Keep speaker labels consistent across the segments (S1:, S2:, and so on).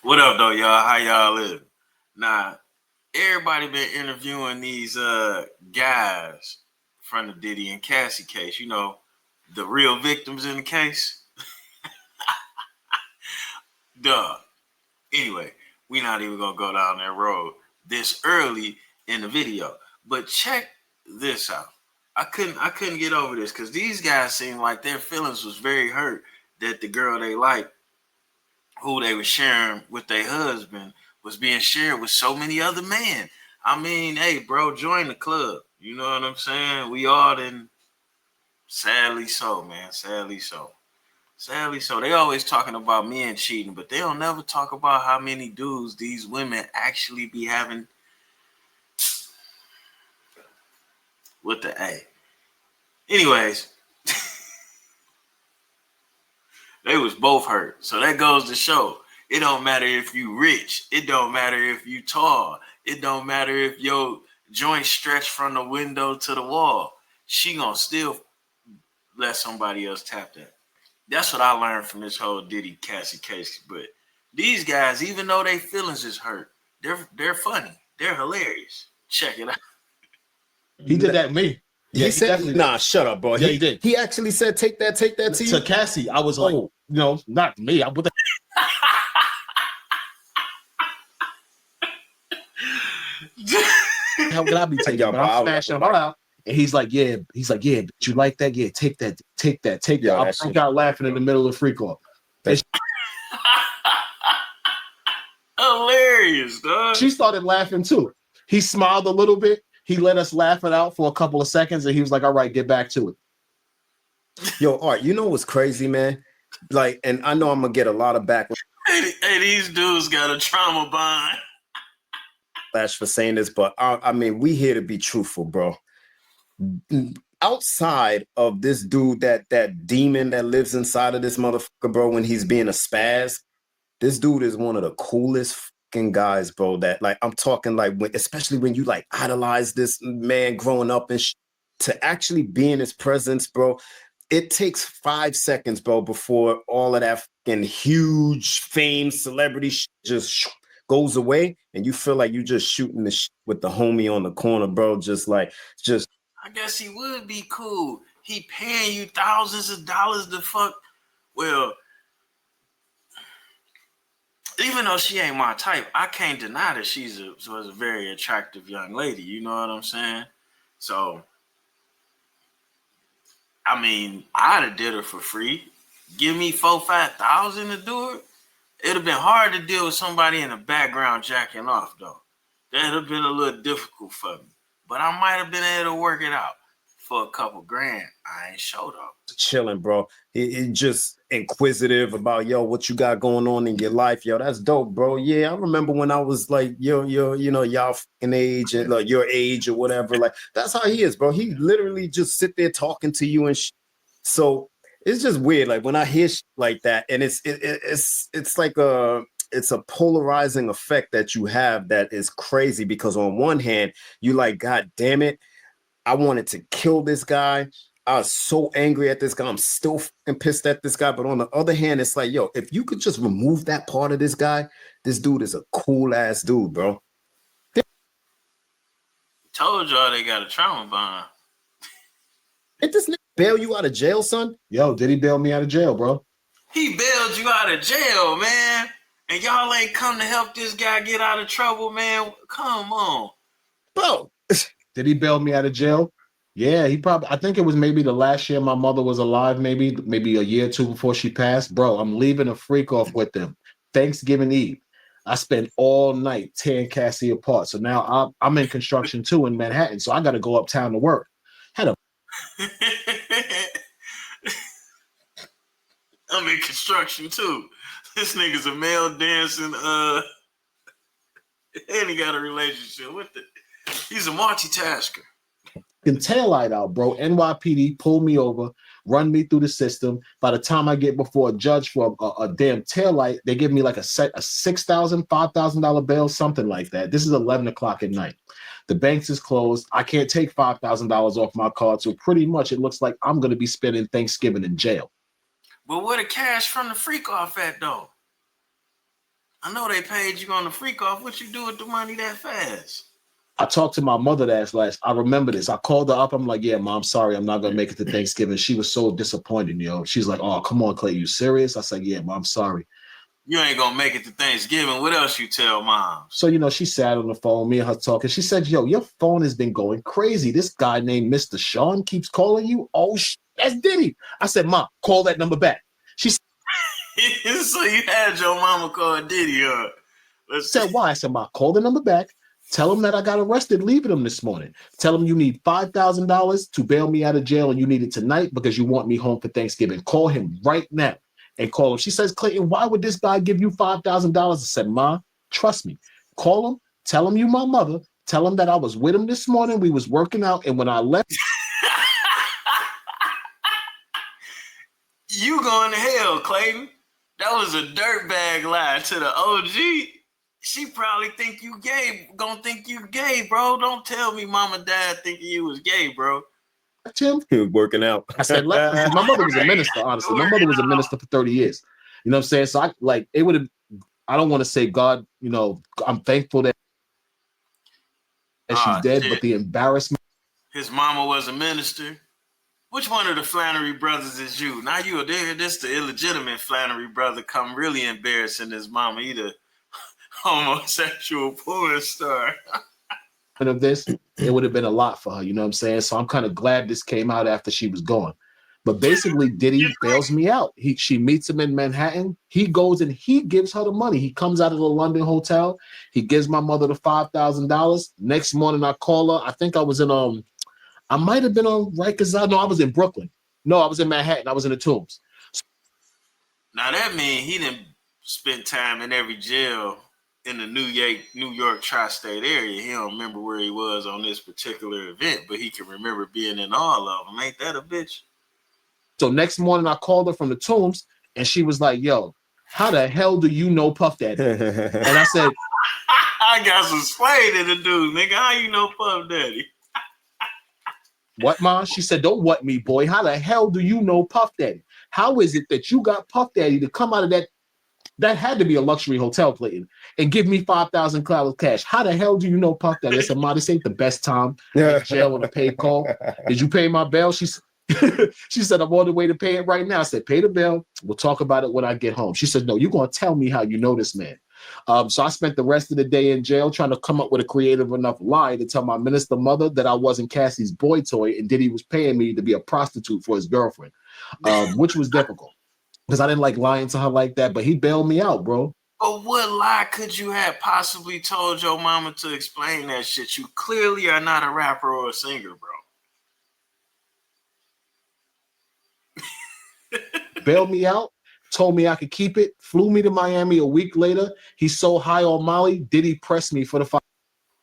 S1: What up, though, y'all? How y'all live? Nah, everybody been interviewing these guys from the Diddy and Cassie case. You know, the real victims in the case. Duh. Anyway, we not even gonna go down that road this early in the video. But check this out. I couldn't get over this because these guys seemed like their feelings was very hurt that the girl they like, who they were sharing with their husband, was being shared with so many other men. I mean, hey, bro, join the club. You know what I'm saying? We all didn't. Sadly so, man. Sadly so. Sadly so. They always talking about men cheating, but they don't never talk about how many dudes these women actually be having with the A. Anyways, they was both hurt. So that goes to show it don't matter if you rich. It don't matter if you tall. It don't matter if your joint stretch from the window to the wall. She gonna still let somebody else tap that. That's what I learned from this whole Diddy Cassie case. But these guys, even though their feelings is hurt, they're funny. They're hilarious. Check it out.
S2: He did that to me.
S3: Yeah, he said, nah, shut up, bro.
S2: Yeah, he did.
S3: He actually said, take that to you.
S2: To Cassie, I was like, no, not me. I would. How could I be taking y'all? I'm smashing him out. And he's like, yeah. But you like that? Yeah, take that. I broke out laughing in the middle of the freak off.
S1: Hilarious, dog.
S2: She started laughing too. He smiled a little bit. He let us laugh it out for a couple of seconds, and he was like, all right, get back to it.
S3: Yo, Art, you know what's crazy, man? Like, and I know I'm gonna get a lot of backlash.
S1: Hey, these dudes got a trauma bond.
S3: For saying this, but I mean, we here to be truthful, bro. Outside of this dude, that demon that lives inside of this motherfucker, bro, when he's being a spaz, this dude is one of the coolest fucking guys, bro. That, like, I'm talking like, especially when you like idolize this man growing up and to actually be in his presence, bro. It takes 5 seconds, bro, before all of that fucking huge fame, celebrity just goes away, and you feel like you just shooting the with the homie on the corner, bro. I
S1: guess he would be cool. He paying you thousands of dollars to fuck. Well, even though she ain't my type, I can't deny that she was a very attractive young lady. You know what I'm saying? So, I mean, I'd have did her for free. Give me 4,000-5,000 to do it. It'd have been hard to deal with somebody in the background jacking off, though. That'd have been a little difficult for me. But I might have been able to work it out for a couple grand. I ain't sure, though.
S3: Chilling, bro. He just inquisitive about, yo, what you got going on in your life. Yo, that's dope, bro. Yeah, I remember when I was like, y'all fucking age and like your age or whatever. Like, that's how he is, bro. He literally just sit there talking to you and so it's just weird. Like when I hear like that, and it's like it's a polarizing effect that you have that is crazy, because on one hand, you like, God damn it, I wanted to kill this guy. I was so angry at this guy. I'm still fucking pissed at this guy. But on the other hand, it's like, yo, if you could just remove that part of this guy, this dude is a cool ass dude, bro.
S1: Told y'all they got a trauma bond.
S3: Did this nigga bail you out of jail, son?
S2: Yo, did he bail me out of jail, bro?
S1: He bailed you out of jail, man. And y'all ain't come to help this guy get out of trouble, man. Come on.
S3: Bro.
S2: Did he bail me out of jail? Yeah, I think it was maybe the last year my mother was alive, maybe a year or two before she passed. Bro, I'm leaving a freak off with them. Thanksgiving Eve. I spent all night tearing Cassie apart. So now I'm in construction too in Manhattan. So I got to go uptown to work.
S1: I'm in construction too. This nigga's a male dancing, and he got a relationship with it. He's a multitasker.
S2: Taillight out, bro. NYPD pulled me over, run me through the system. By the time I get before a judge for a damn taillight, they give me like a $6,000, $5,000 bail, something like that. This is 11 o'clock at night. The banks is closed. I can't take $5,000 off my card. So pretty much it looks like I'm going to be spending Thanksgiving in jail.
S1: But where the cash from the freak off at, though? I know they paid you on the freak off. What you do with the money that fast?
S2: I talked to my mother last. I remember this. I called her up. I'm like, yeah, Mom, sorry, I'm not gonna make it to Thanksgiving. She was so disappointed, yo. She's like, oh, come on, Clay, you serious? I said, yeah, Mom, sorry.
S1: You ain't gonna make it to Thanksgiving. What else you tell Mom?
S2: So, she sat on the phone, me and her talking. She said, yo, your phone has been going crazy. This guy named Mr. Sean keeps calling you. Oh, that's Diddy. I said, Mom, call that number back. She said,
S1: so you had your mama call Diddy, huh?
S2: Said, why? I said, Mom, call the number back. Tell him that I got arrested leaving him this morning. Tell him you need $5,000 to bail me out of jail and you need it tonight because you want me home for Thanksgiving. Call him right now and call him. She says, Clayton, why would this guy give you $5,000? I said, Ma, trust me. Call him. Tell him you my mother. Tell him that I was with him this morning. We was working out. And when I left.
S1: You going to hell, Clayton. That was a dirtbag lie to the OG. She probably think you gay. Gonna think you gay, bro. Don't tell me mom and dad thinking you was gay, bro.
S2: Him.
S3: He was working out.
S2: I said, my mother was a minister, honestly. My mother was a minister for 30 years. You know what I'm saying? So it would have, I don't want to say God, I'm thankful that she's dead, but the embarrassment.
S1: His mama was a minister. Which one of the Flannery brothers is you? Now you are there. This the illegitimate Flannery brother come really embarrassing his mama. Either homosexual porn star.
S2: Of this, it would have been a lot for her, you know what I'm saying? So I'm kind of glad this came out after she was gone. But basically, Diddy bails me out. She meets him in Manhattan. He goes and he gives her the money. He comes out of the London hotel. He gives my mother the $5,000. Next morning, I call her. I think I was in I might have been on Rikers Island. No, I was in Brooklyn. No, I was in Manhattan. I was in the Tombs.
S1: Now that means he didn't spend time in every jail in the New York tri-state area. He don't remember where he was on this particular event, but he can remember being in all of them. Ain't that a bitch?
S2: So next morning, I called her from the Tombs, and she was like, yo, how the hell do you know Puff Daddy? And I said,
S1: I got some explaining to do, nigga. How you know Puff Daddy?
S2: What, Ma? She said, don't what me, boy. How the hell do you know Puff Daddy? How is it that you got Puff Daddy to come out of that had to be a luxury hotel, Clayton, and give me $5,000 cash? How the hell do you know Puff Daddy? I said, Ma, this ain't the best time in jail on a paid call. Did you pay my bail? She said, I'm on the way to pay it right now. I said, pay the bill. We'll talk about it when I get home. She said, no, you're going to tell me how you know this man. So I spent the rest of the day in jail trying to come up with a creative enough lie to tell my minister mother that I wasn't Cassie's boy toy and Diddy was paying me to be a prostitute for his girlfriend, which was difficult because I didn't like lying to her like that, but he bailed me out, bro.
S1: But what lie could you have possibly told your mama to explain that shit? You clearly are not a rapper or a singer, bro.
S2: Bailed me out. Told me I could keep it, flew me to Miami a week later. He's so high on Molly, Diddy pressed me for the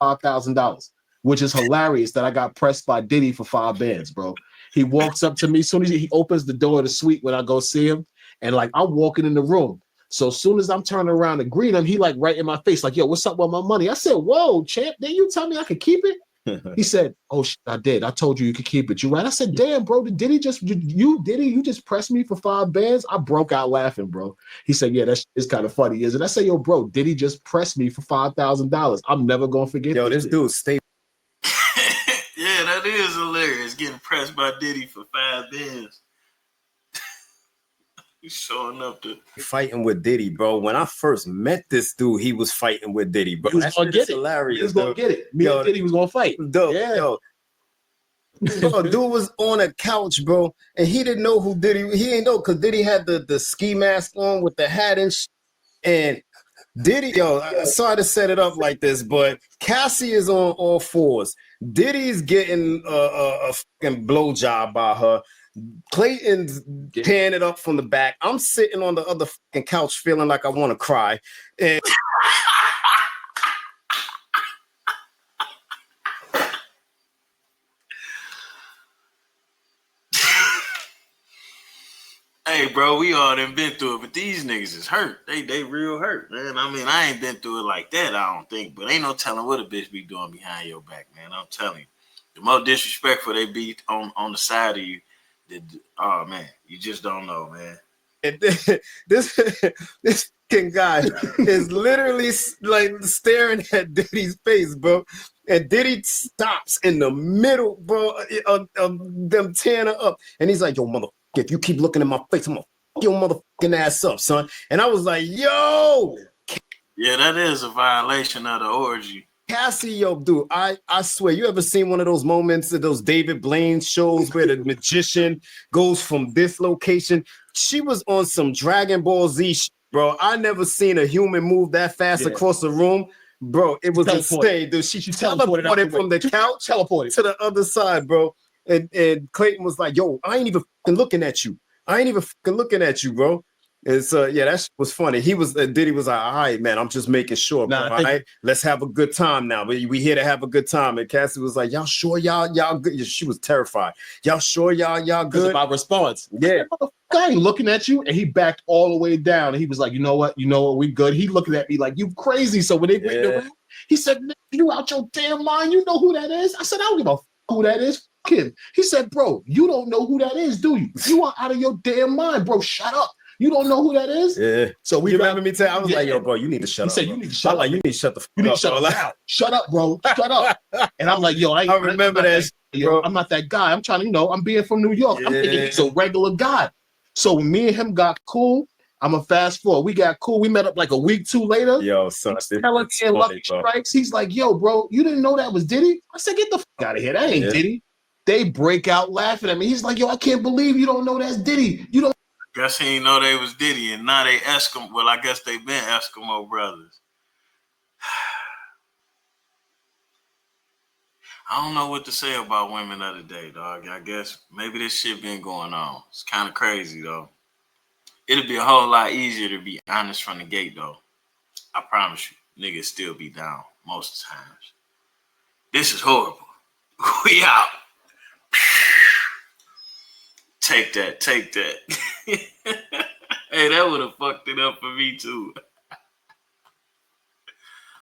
S2: $5,000, which is hilarious that I got pressed by Diddy for 5 bands, bro. He walks up to me, as soon as he opens the door of the suite when I go see him, and I'm walking in the room. So as soon as I'm turning around to greet him, he right in my face, yo, what's up with my money? I said, whoa, champ, didn't you tell me I could keep it? He said, oh, I did. I told you could keep it. You right? I said, damn, bro, Diddy you just pressed me for 5 bands? I broke out laughing, bro. He said, yeah, that's kind of funny, isn't it? I said, yo, bro, Diddy just pressed me for $5,000. I'm never going to forget
S3: this dude stay.
S1: Yeah, that is hilarious. Getting pressed by Diddy for 5 bands. He's showing up to
S3: fighting with Diddy, bro. When I first met this dude, he was fighting with Diddy, bro.
S2: He was gonna get it.
S3: Hilarious.
S2: He was gonna get it. Me and Diddy was gonna fight.
S3: Yo, dude was on a couch, bro, and he didn't know who Diddy. He ain't know because Diddy had the ski mask on with the hat and Diddy. Sorry to set it up like this, but Cassie is on all fours. Diddy's getting a fucking blowjob by her. Clayton's tearing it up from the back. I'm sitting on the other fucking couch feeling like I want to cry. And
S1: hey, bro, we all done been through it, but these niggas is hurt. They real hurt, man. I mean, I ain't been through it like that, I don't think, but ain't no telling what a bitch be doing behind your back, man. I'm telling you. The more disrespectful they be on the side of you, oh man, you just don't know, man.
S3: this guy is literally like staring at Diddy's face, bro. And Diddy stops in the middle, bro, of them tearing her up. And he's like, yo, motherfucker, if you keep looking at my face, I'm gonna fuck your motherfucking ass up, son. And I was like, yo.
S1: Yeah, that is a violation of the orgy.
S3: Cassie, yo, dude, I swear, you ever seen one of those moments of those David Blaine shows where the magician goes from this location? She was on some Dragon Ball Z shit, bro. I never seen a human move that fast across the room. Bro, it was insane, dude. She teleported from the couch to the other side, bro. And Clayton was like, yo, I ain't even fucking looking at you. Bro. And so yeah, that was funny. He was Diddy was like, all right, man, I'm just making sure. Bro. All right, let's have a good time now. We here to have a good time. And Cassie was like, y'all sure y'all good? She was terrified. Y'all sure y'all good?
S2: My response.
S3: Yeah.
S2: I ain't looking at you, and he backed all the way down. And he was like, you know what, we good. He looking at me like, you crazy. So when they went in the room, he said, you out your damn mind. You know who that is? I said, I don't give a fuck who that is. Fuck him. He said, bro, you don't know who that is, do you? You are out of your damn mind, bro. Shut up. You don't know who that is?
S3: Yeah.
S2: So we
S3: remember me telling? I was like, yo, bro, you need to shut up.
S2: He said,
S3: bro.
S2: you need to shut up.
S3: Like, you need to shut the fuck
S2: you need
S3: up.
S2: To shut up now. Shut up, bro. Shut up. And I'm like, yo, I
S3: remember that,
S2: bro. I'm not that guy. I'm trying to, I'm being from New York. I'm thinking he's a regular guy. So when me and him got cool, I'm a fast forward. We got cool. We met up like a week, 2 later.
S3: Yo, son.
S2: Lucky Strikes. He's like, yo, bro, you didn't know that was Diddy? I said, get the fuck out of here. That ain't Diddy. They break out laughing at me. He's like, yo, I can't believe you don't know that's Diddy. You don't.
S1: Guess he didn't know they was Diddy, and now they Eskimo. Well, I guess they been Eskimo brothers. I don't know what to say about women of the day, dog. I guess maybe this shit been going on. It's kind of crazy, though. It'll be a whole lot easier to be honest from the gate, though. I promise you, niggas still be down most of the times. This is horrible. We out. Take that. Hey, that would have fucked it up for me, too.